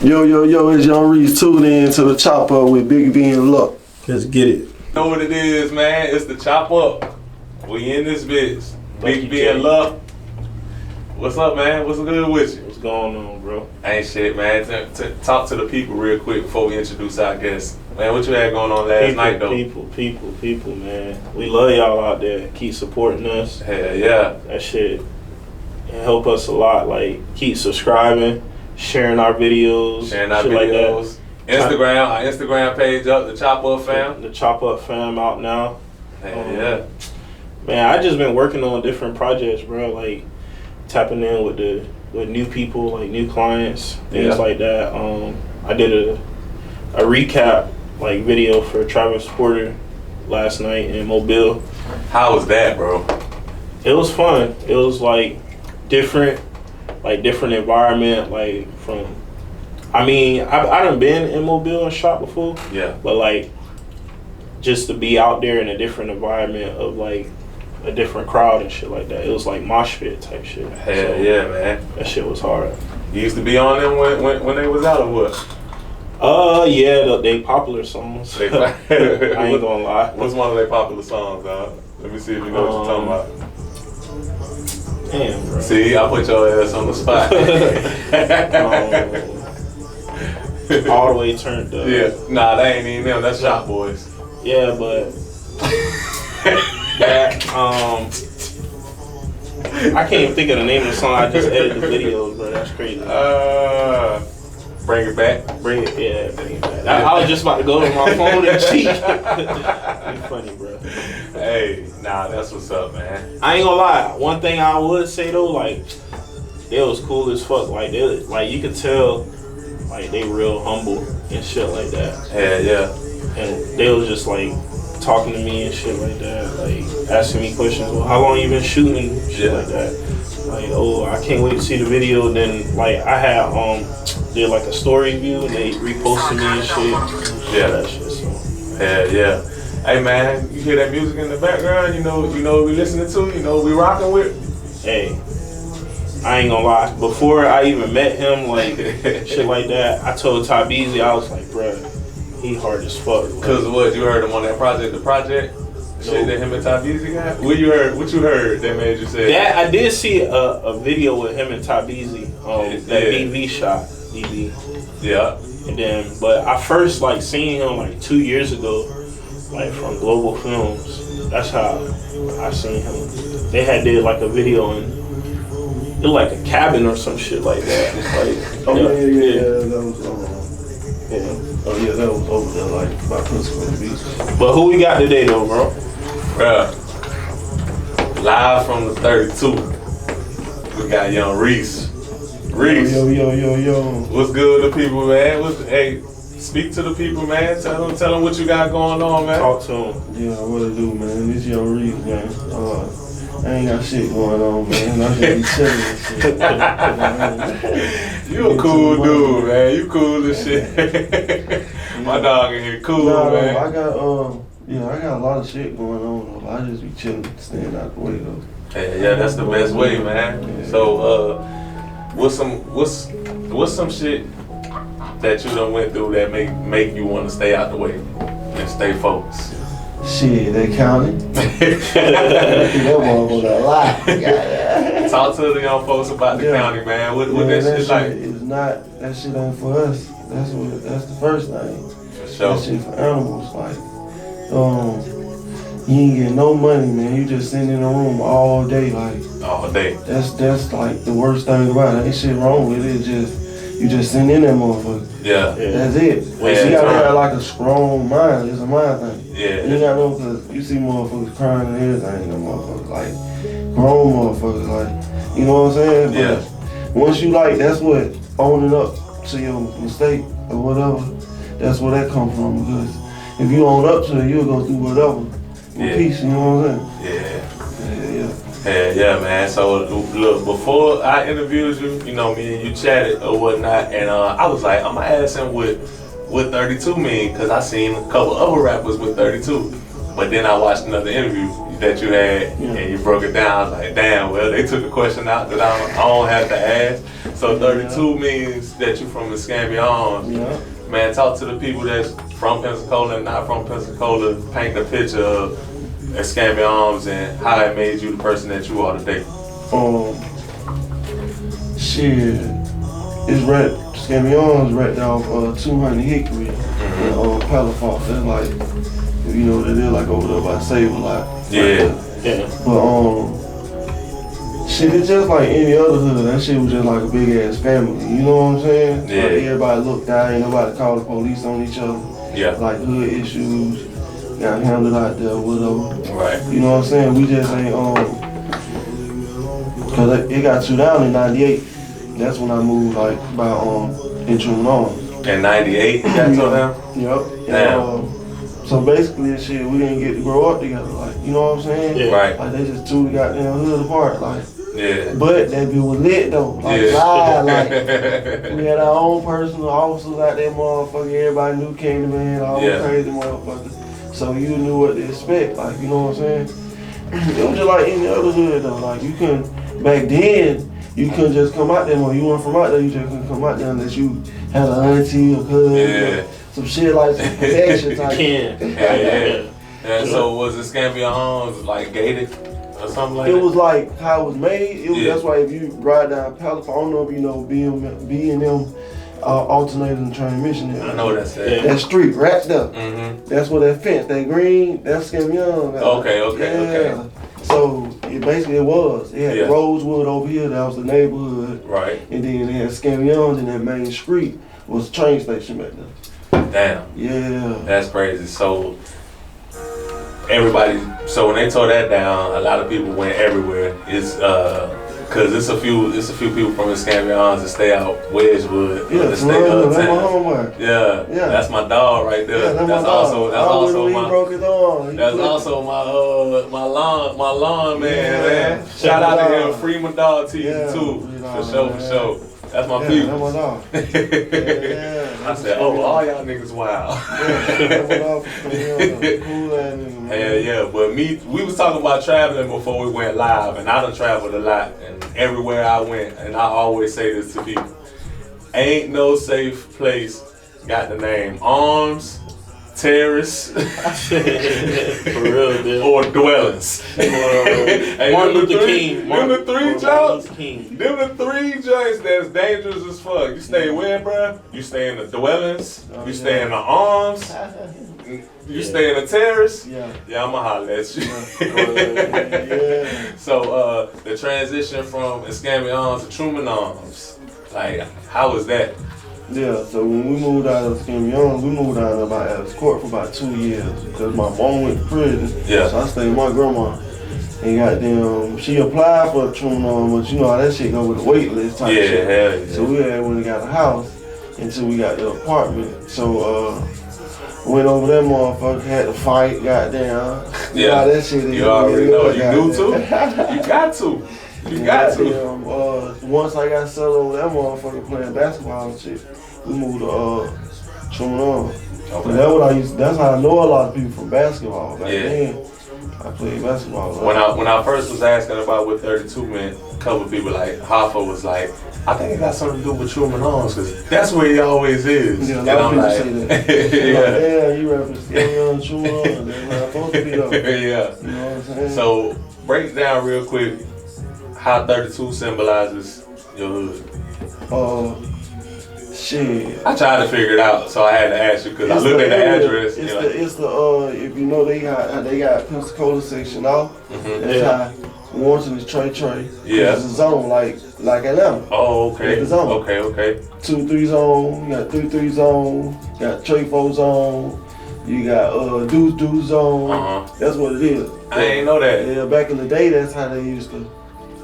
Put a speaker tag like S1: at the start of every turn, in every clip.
S1: Yo, yo, yo, it's Young Rease tuned in to the Chop Up with Big B and Luck.
S2: Let's get it.
S3: You know what it is, man? It's the Chop Up. We in this bitch. Big B and Luck. What's up, man? What's good with you?
S2: What's going on, bro?
S3: Ain't shit, man. Talk to the people real quick before we introduce our guests. Man, what you had going on last night, though?
S2: People, man. We love y'all out there. Keep supporting us.
S3: Hell yeah.
S2: That shit help us a lot. Like, keep subscribing, sharing our videos.
S3: Like Instagram, our Instagram page up, the Chop Up fam.
S2: The Chop Up fam out now.
S3: Hell yeah.
S2: Man, I just been working on different projects, bro. Like, tapping in with new people, like new clients, things like that. I did a recap like video for Travis Porter last night in Mobile.
S3: How was that, bro?
S2: It was fun. It was like different environment. Like from, I mean, I done been in Mobile and shot before.
S3: Yeah.
S2: But like, just to be out there in a different environment of like a different crowd and shit like that. It was like mosh pit type shit.
S3: Hell yeah, man.
S2: That shit was hard.
S3: You used to be on them when they was out or what?
S2: Yeah, they popular songs. I ain't gonna lie.
S3: What's one of their popular songs, dog? Let me see if you know what you're talking
S2: about. Damn, bro.
S3: See, I put your ass on the spot.
S2: All the way turned up.
S3: Yeah, nah, that ain't even them. That's Shop Boys.
S2: Yeah, but that I can't even think of the name of the song. I just edited the videos, bro. That's crazy.
S3: Bring it back.
S2: Bring it back. I was just about to go to my phone and cheat. You funny, bro.
S3: Hey, nah, that's what's up, man.
S2: I ain't gonna lie. One thing I would say though, like, they was cool as fuck. Like, you could tell, like, they real humble and shit like that.
S3: Hell yeah.
S2: And they was just like talking to me and shit like that, like asking me questions. Well, how long you been shooting? Shit like that. Like, oh, I can't wait to see the video. Then like I had did like a story view and they reposted me and shit.
S3: Yeah.
S2: That shit. So.
S3: Hell yeah. Hey man, you hear that music in the background? You know what we listening to. You know what we rocking with.
S2: Hey, I ain't gonna lie. Before I even met him, like shit like that, I told Ty Beasley, I was like, bruh, he hard as fuck.
S3: Cause what, you heard him on that project, the project? Shit that him and Ty Beasley got? What you heard that made you say
S2: that? I did see a video with him and Ty Beasley, that BV shot, BV.
S3: Yeah.
S2: And then, but I first like seen him like 2 years ago, like from Global Films. That's how I seen him. They had did like a video in it like a cabin or some shit like that. Like,
S1: that was over there, like by Principal Beach.
S2: But who we got today though, bro?
S3: Bruh, live from the 32, we got Young Rease. Rease.
S1: Yo.
S3: What's good to people, man? Hey, speak to the people, man. Tell them what you got going on, man.
S2: Talk to them.
S1: Yeah, what it do, man? This Young Rease, man. I ain't got shit going on, man. I just be chilling and shit.
S3: You a cool dude, man. You cool as shit. My dog in here cool, man.
S1: I got a lot of shit going on, though. I just be chilling, staying out the way, though.
S3: Yeah, that's the best way, man.
S1: Yeah.
S3: So, what's some shit that you done went through that make you want to stay out the way and stay focused?
S1: Shit, they counting. That motherfucker a lot.
S3: Talk to the young folks about the county, man. What that shit like?
S1: Is not, that shit ain't for us. That's the first thing.
S3: For sure.
S1: That shit for animals. Like, you ain't getting no money, man. You just sitting in a room all day, like.
S3: All day.
S1: That's like the worst thing about it. Ain't shit wrong with it. You just sitting in that motherfucker.
S3: Yeah.
S1: That's it.
S3: Yeah,
S1: you gotta have like a strong mind. It's a mind thing.
S3: Yeah.
S1: You got no, cause you see motherfuckers crying and everything. No motherfuckers like grown motherfuckers, like, you know what I'm saying? But once you like, that's what owning up to your mistake or whatever. That's where that come from. Because if you own up to it, you'll go through whatever with peace. You know what I'm saying?
S3: Yeah, man. So look, before I interviewed you, you know, me and you chatted or whatnot, and I was like, I'm gonna ask him what 32 mean, cause I seen a couple other rappers with 32. But then I watched another interview that you had, and you broke it down. I was like, damn, well, they took a question out that I don't have to ask. So 32 means that you from Escambia.
S1: Yeah.
S3: Man, talk to the people that's from Pensacola and not from Pensacola. Paint the picture of Escambia Arms and how it made you the person that you are today.
S1: Shit. It's right. Scamion's right off 200 Hickory and Palafox. That's like, you know, they like over there by Save a Lot.
S3: Yeah.
S2: Yeah.
S1: But shit, it's just like any other hood. That shit was just like a big ass family. You know what I'm saying?
S3: Yeah.
S1: Like everybody looked out, ain't nobody called the police on each other.
S3: Yeah.
S1: Like hood issues got handled out there, whatever.
S3: Right.
S1: You know what I'm saying? We just ain't cause it got too down in '98. That's when I moved like by in Truman Arms.
S3: In 98, you got tore down?
S1: Yep.
S3: Damn.
S1: And, so basically, shit, we didn't get to grow up together. Like, you know what I'm saying?
S2: Yeah.
S3: Right.
S1: Like they just two goddamn hood apart. Like.
S3: Yeah.
S1: But that bitch was lit though. Like,
S3: Yeah.
S1: we had our own personal officers out there, motherfucker. Everybody knew Candyman, all
S3: Yeah.
S1: crazy motherfuckers. So you knew what to expect. Like, you know what I'm saying? It was just like any other hood though. Like, you couldn't, back then, you couldn't just come out there when you weren't from out there. You just couldn't come out there unless you had an auntie or cousin.
S3: Yeah.
S1: Or some shit like some protection type.
S3: Yeah. And so was Escambia Arms like gated or something like that?
S1: It was like how it was made. It was,
S3: Yeah.
S1: That's why if you ride down Palafox, I don't know if you know B&M alternating transmission.
S3: I know that's it.
S1: That street right there.
S3: Mm-hmm.
S1: That's where that fence, that green, that's Scamyon.
S3: Okay.
S1: So it basically was. It had
S3: Yeah.
S1: Rosewood over here, that was the neighborhood.
S3: Right.
S1: And then it had Scamyon, and that main street was the train station back there.
S3: Damn.
S1: Yeah.
S3: That's crazy. So so when they tore that down, a lot of people went everywhere. It's cause it's a few people from Escambia Arms that stay out Wedgewood.
S1: Yeah,
S3: that stay
S1: that's my
S3: uptown.
S1: homework.
S3: Yeah,
S1: Yeah.
S3: That's my dog right there.
S1: Yeah, that's my
S3: also
S1: he broke his arm.
S3: That's also my lawn man, man. Shout out to him, free my dog to you too. For sure. That's my people.
S1: That's my dog.
S3: I said, all y'all niggas wild. Hell yeah, but we was talking about traveling before we went live, and I done traveled a lot, and everywhere I went, and I always say this to people, ain't no safe place got the name Arms, Terrace,
S2: For real, dude.
S3: or Dwellings. Hey,
S2: Martin
S3: them the
S2: Luther
S3: three-
S2: King.
S3: Them the three joints.
S2: King.
S3: Them the three joints that's dangerous as fuck. You stay where, bruh? You stay in the Dwellings. You stay in the Arms. You stay in the Terrace. Yeah, I'ma holler at you. So the transition from Escambia Arms to Truman Arms, like, how was that?
S1: Yeah, so when we moved out of Scamyon, we moved out of Alice Court for about 2 years because my mom went to prison.
S3: Yeah.
S1: So I stayed with my grandma. And goddamn, she applied for a Truman, but you know how that shit go with the wait list type shit.
S3: Hell yeah.
S1: So we had when we got a house until we got the apartment. So went over that motherfucker, had to fight, goddamn. You know how that shit is.
S3: You already know. You knew to.
S1: goddamn.
S3: You got to. You got to.
S1: Once I got settled over that motherfucker playing basketball and shit, we moved to Truman Arms.
S3: Okay.
S1: That's how I know a lot of people from basketball. Back then, I played basketball.
S3: When I first was asking about what 32 meant, a couple people like Hoffa was like, I think it got something to do with Truman Arms because that's where he always is.
S1: Yeah, a lot of people say that.
S3: Yeah.
S1: You reference Truman Arms. That's how it's supposed to be though.
S3: Yeah.
S1: You know what I'm saying?
S3: So break it down real quick how 32 symbolizes your hood.
S1: Shit.
S3: I tried to figure it out, so I had to ask you because I looked at the address.
S1: It's the if you know they got Pensacola section off.
S3: Mhm.
S1: That's how Warrenton is Trey.
S3: Yeah.
S1: It's a zone like Atlanta.
S3: Oh, okay.
S1: It's a zone.
S3: Okay.
S1: 2-3 zone. You got 3-3 zone. You got Trey 4 zone. You got Deuce zone. That's what it is.
S3: I ain't know that.
S1: Yeah, back in the day, that's how they used to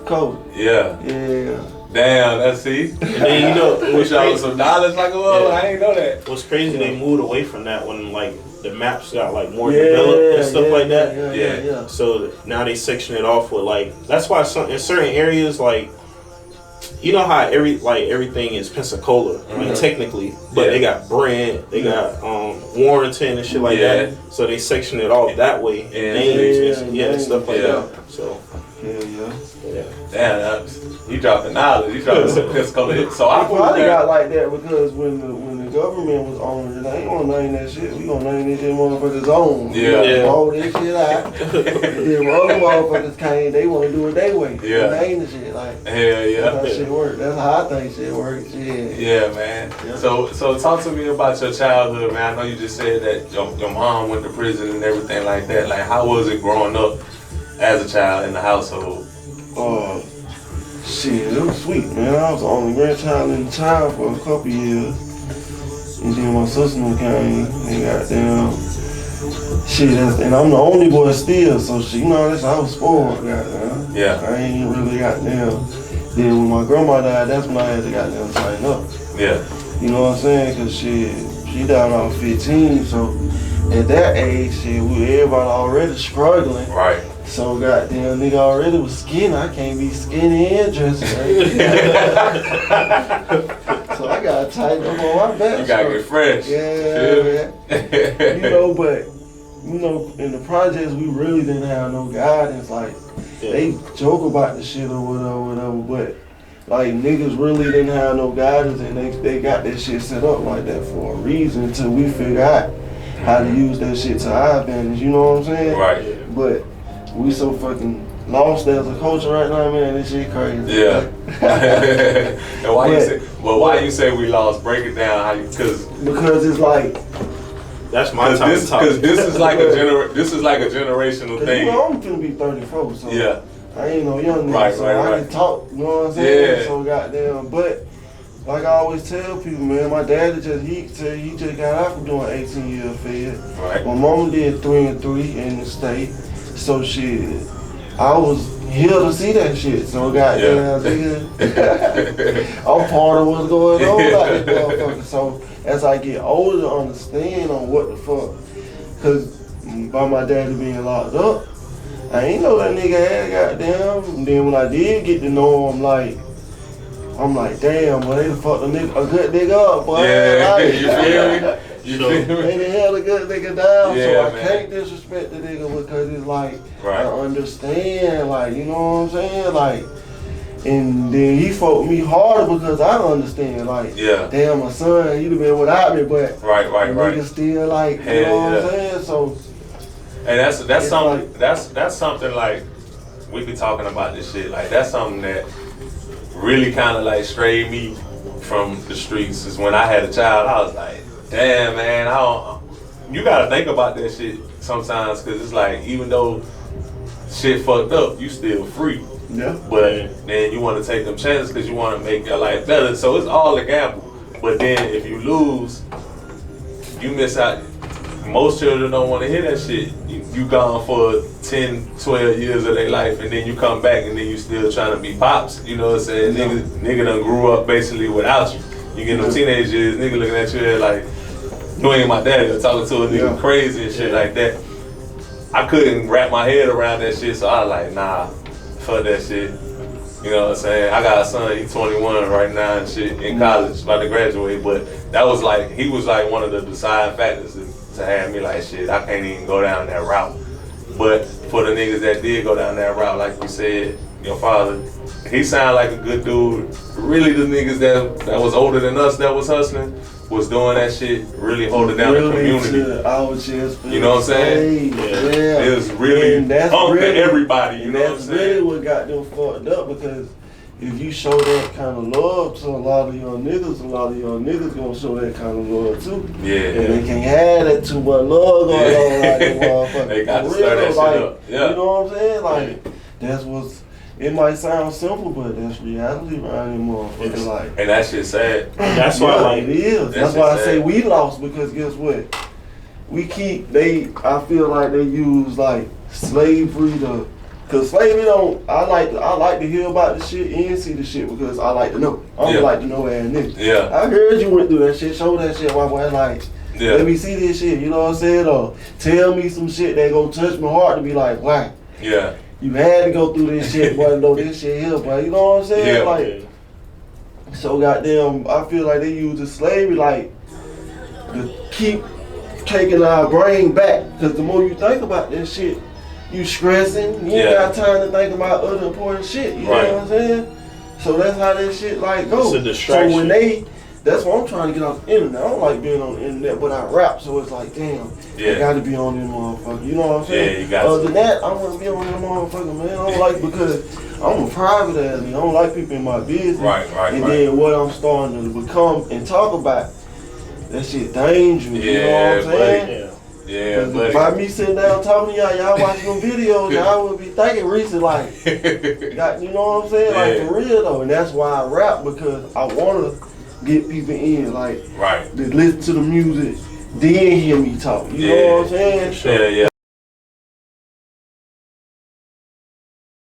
S1: code it.
S3: Yeah.
S1: Yeah.
S3: Damn, that's see.
S2: And then, you know,
S3: Wish I was some dollars like a I ain't know that.
S2: What's crazy, they moved away from that when like the maps got like more developed and stuff like that.
S1: Yeah.
S2: So now they section it off with like, that's why in certain areas like, you know how everything is Pensacola, like technically, but they got Brent, they got Warrenton and shit like that. So they section it off that way and names and stuff like that. So
S1: yeah.
S3: Damn, He dropped the knowledge. He dropped some Pisco. So I
S1: probably got like that because when the government was owning it, they ain't gonna name that shit. We gonna name this shit motherfuckers own.
S3: Yeah.
S1: Roll this shit out. And then when other motherfuckers came, they wanna do it their way.
S3: Yeah.
S1: Name the shit like.
S3: Hell yeah.
S1: That's how shit work. That's how I think shit works. Shit.
S3: Yeah, man.
S1: Yeah.
S3: So talk to me about your childhood, man. I know you just said that your mom went to prison and everything like that. Like, how was it growing up as a child in the household?
S1: Shit, it was sweet, man. I was the only grandchild in the child for a couple years. And then my sister came and goddamn shit, and I'm the only boy still, so shit, you know, I was spoiled, goddamn.
S3: Yeah.
S1: I ain't really goddamn. Then when my grandma died, that's when I had to goddamn tighten up.
S3: Yeah.
S1: You know what I'm saying? Cause shit, she died when I was 15, so at that age, shit, everybody already struggling.
S3: Right.
S1: So goddamn nigga already was skinny. I can't be skinny and dressing. So I gotta tighten up on my back.
S3: You gotta get fresh.
S1: Yeah, man. You know, but you know, in the projects we really didn't have no guidance. Like they joke about the shit or whatever, but like niggas really didn't have no guidance, and they got that shit set up like that for a reason until we figure out how to use that shit to our advantage. You know what I'm saying?
S3: Right.
S1: But we so fucking lost as a culture right now, man. This shit crazy.
S3: Yeah. And why you say we lost? Break it down. How you?
S1: Because it's like
S2: that's my time.
S3: Because this is like a generational thing.
S1: You know, I'm finna be 34, so
S3: yeah.
S1: I ain't no young nigga, so I can talk. You know what I'm saying? Yeah. So goddamn, but. Like I always tell people, man, my dad he just got out from doing 18 year fed.
S3: Right.
S1: My mama did 3 and 3 in the state. So shit, I was here to see that shit. So goddamn, I'm part of what's going on like this motherfucker. So as I get older, understand on what the fuck, cause by my daddy being locked up, I ain't know that nigga had goddamn. And then when I did get to know him, I'm like, damn, boy, they done fucked a good nigga up, boy.
S3: Yeah,
S1: like,
S3: you feel me? You feel me?
S1: They done held a good nigga down,
S3: Yeah,
S1: so I
S3: man.
S1: can't disrespect the nigga because it's like,
S3: Right.
S1: I understand, like, you know what I'm saying? Like, and then he fucked me harder because I don't understand, like,
S3: Yeah.
S1: damn, my son, he'd have been without me, but
S3: Right.
S1: the nigga still like, you know what I'm saying? So,
S3: and that's something
S1: like,
S3: that's something like we be talking about this shit. Like that's something that really kind of like strayed me from the streets. Is when I had a child, I was like, damn man, you gotta think about that shit sometimes, because it's like even though shit fucked up, you still free.
S1: yeah.
S3: But then you want to take them chances because you want to make your life better. So it's all a gamble. But then if you lose, you miss out. Most children don't want to hear that shit. You gone for 10, 12 years of their life, and then you come back, and then you still trying to be pops. You know what I'm saying? Nigga done grew up basically without you. You get them teenage years, nigga looking at you there like, you ain't my daddy, or talking to a nigga crazy and shit like that. I couldn't wrap my head around that shit, so I was like, nah, fuck that shit. You know what I'm saying? I got a son, he's 21 right now and shit, in college, about to graduate, but that was like, he was like one of the deciding factors to have me like, shit, I can't even go down that route. But for the niggas that did go down that route, like you said, your father, he sounded like a good dude. Really the niggas that was older than us that was hustling, was doing that shit, really holding down the community. You know what I'm saying?
S1: Yeah.
S3: It was really pumping everybody, you know what I'm saying?
S1: That's really what got them fucked up, because if you show that kind of love to a lot of your niggas gonna show that kind of love too.
S3: Yeah.
S1: And they can't have that too much love going on like that motherfucker.
S3: They got to stir that shit up. Yeah.
S1: You know what I'm saying? Like, that's what's, it might sound simple, but that's reality around here, motherfucker. Like,
S3: and that shit sad.
S2: That's why, like,
S1: it is. That's why I say we lost, because guess what? I feel like they use like slavery to, cause slavery I like to hear about the shit and see the shit, because I like to know. I don't like to know ass nigga.
S3: Yeah.
S1: I heard you went through that shit, show that shit, why boy, like, let me see this shit, you know what I'm saying? Or tell me some shit that gonna touch my heart to be like, why?
S3: Yeah.
S1: You had to go through this shit, boy, to know this shit here, boy, you know what I'm saying?
S3: Yeah.
S1: Like, so goddamn, I feel like they use the slavery like to keep taking our brain back, because the more you think about this shit, you stressing, you ain't got time to think about other important shit, you know what I'm saying? So that's how that shit like go.
S2: It's a distraction.
S1: So when that's what I'm trying to get off the internet. I don't like being on the internet, but I rap, so it's like, damn, I gotta be on this motherfucker. You know what I'm saying?
S3: Yeah, you got
S1: Other than that, I want to be on that motherfucker, man. I don't like because I'm a private ass nigga. I don't like people in my business.
S3: Right.
S1: Then what I'm starting to become and talk about, that shit dangerous.
S3: Yeah,
S1: you know what I'm saying?
S3: Yeah, buddy.
S1: By me sitting down talking to y'all watching them videos, y'all would be thinking Rease like, you know what I'm saying? Like for real though, and that's why I rap because I wanna get people in, like, to listen to the music, then hear me talk. You know what I'm saying?
S3: Yeah.